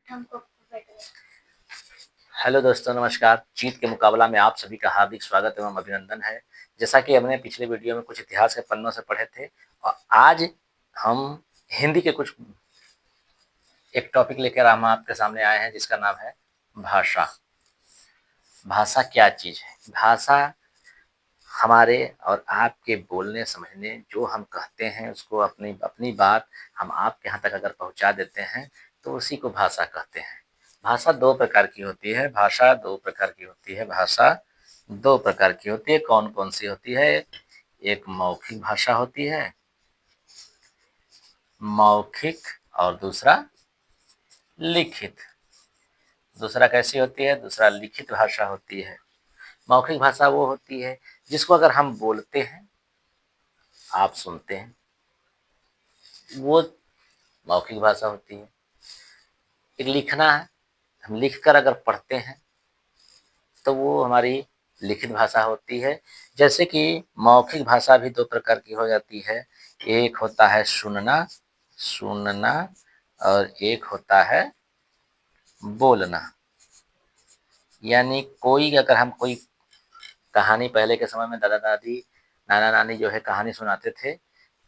हमको हेलो दोस्तों, नमस्कार। जीत के मुकाबला में आप सभी का हार्दिक स्वागत एवं अभिनंदन है। जैसा कि हमने पिछले वीडियो में कुछ इतिहास के पन्नों से पढ़े थे और आज हम हिंदी के कुछ एक टॉपिक लेकर हम आपके सामने आए हैं जिसका नाम है भाषा। भाषा क्या चीज़ है? भाषा हमारे और आपके बोलने समझने, जो हम कहते हैं उसको अपनी अपनी बात हम आपके यहाँ तक अगर पहुँचा देते हैं तो उसी को भाषा कहते हैं। भाषा दो प्रकार की होती है। कौन कौन सी होती है? एक मौखिक भाषा होती है, मौखिक, और दूसरा लिखित। दूसरा कैसी होती है? दूसरा लिखित भाषा होती है। मौखिक भाषा वो होती है जिसको अगर हम बोलते हैं, आप सुनते हैं, वो मौखिक भाषा होती है। एक लिखना है, हम लिख कर अगर पढ़ते हैं तो वो हमारी लिखित भाषा होती है। जैसे कि मौखिक भाषा भी दो प्रकार की हो जाती है। एक होता है सुनना सुनना और एक होता है बोलना। यानी कोई अगर हम कोई कहानी, पहले के समय में दादा दादी नाना नानी जो है कहानी सुनाते थे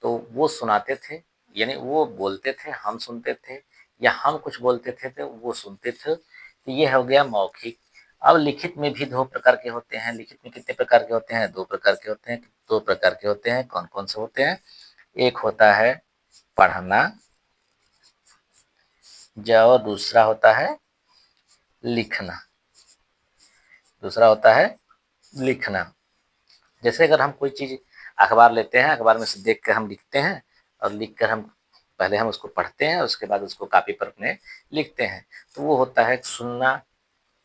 तो वो सुनाते थे, यानी वो बोलते थे, हम सुनते थे, या हम कुछ बोलते थे तो वो सुनते थे। तो ये हो गया मौखिक। अब लिखित में भी दो प्रकार के होते हैं। लिखित में कितने प्रकार के होते हैं? दो प्रकार के होते हैं। दो प्रकार के होते हैं। कौन कौन से होते हैं? एक होता है पढ़ना, जो दूसरा होता है लिखना। दूसरा होता है लिखना। जैसे अगर हम कोई चीज़ अखबार लेते हैं, अखबार में से देख कर हम लिखते हैं और लिख कर हम पहले हम उसको पढ़ते हैं और उसके बाद उसको कापी पर अपने लिखते हैं, तो वो होता है सुनना,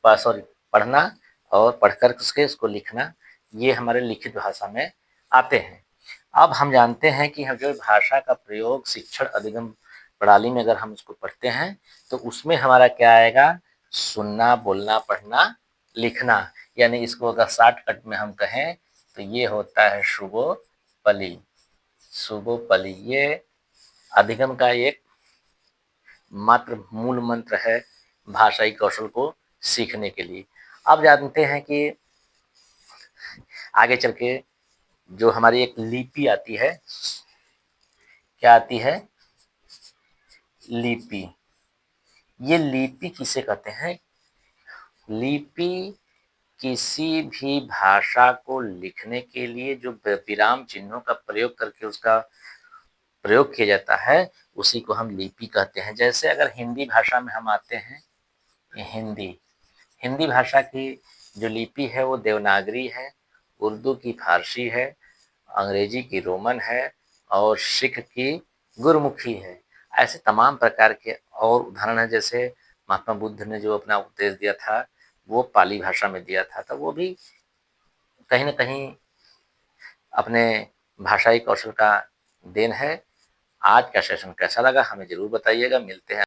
सॉरी, पढ़ना, और पढ़कर उसको लिखना। ये हमारे लिखित भाषा में आते हैं। अब हम जानते हैं कि हम जो भाषा का प्रयोग शिक्षण अधिगम प्रणाली में अगर हम उसको पढ़ते हैं तो उसमें हमारा क्या आएगा? सुनना, बोलना, पढ़ना, लिखना। यानी इसको अगर शॉर्टकट में हम कहें तो ये होता है शुभोपली। शुभोपली ये अधिगम का एक मात्र मूल मंत्र है भाषाई कौशल को सीखने के लिए। अब जानते हैं कि आगे चल के जो हमारी एक लिपि आती है, क्या आती है? लिपि। ये लिपि किसे कहते हैं? लिपि किसी भी भाषा को लिखने के लिए जो विराम चिन्हों का प्रयोग करके उसका प्रयोग किया जाता है उसी को हम लिपि कहते हैं। जैसे अगर हिंदी भाषा में हम आते हैं, हिंदी हिंदी भाषा की जो लिपि है वो देवनागरी है, उर्दू की फारसी है, अंग्रेजी की रोमन है और सिख की गुरमुखी है। ऐसे तमाम प्रकार के और उदाहरण हैं। जैसे महात्मा बुद्ध ने जो अपना उपदेश दिया था वो पाली भाषा में दिया था, तो वो भी कहीं न कहीं अपने भाषाई कौशल का देन है। आज का सेशन कैसा लगा हमें ज़रूर बताइएगा। मिलते हैं।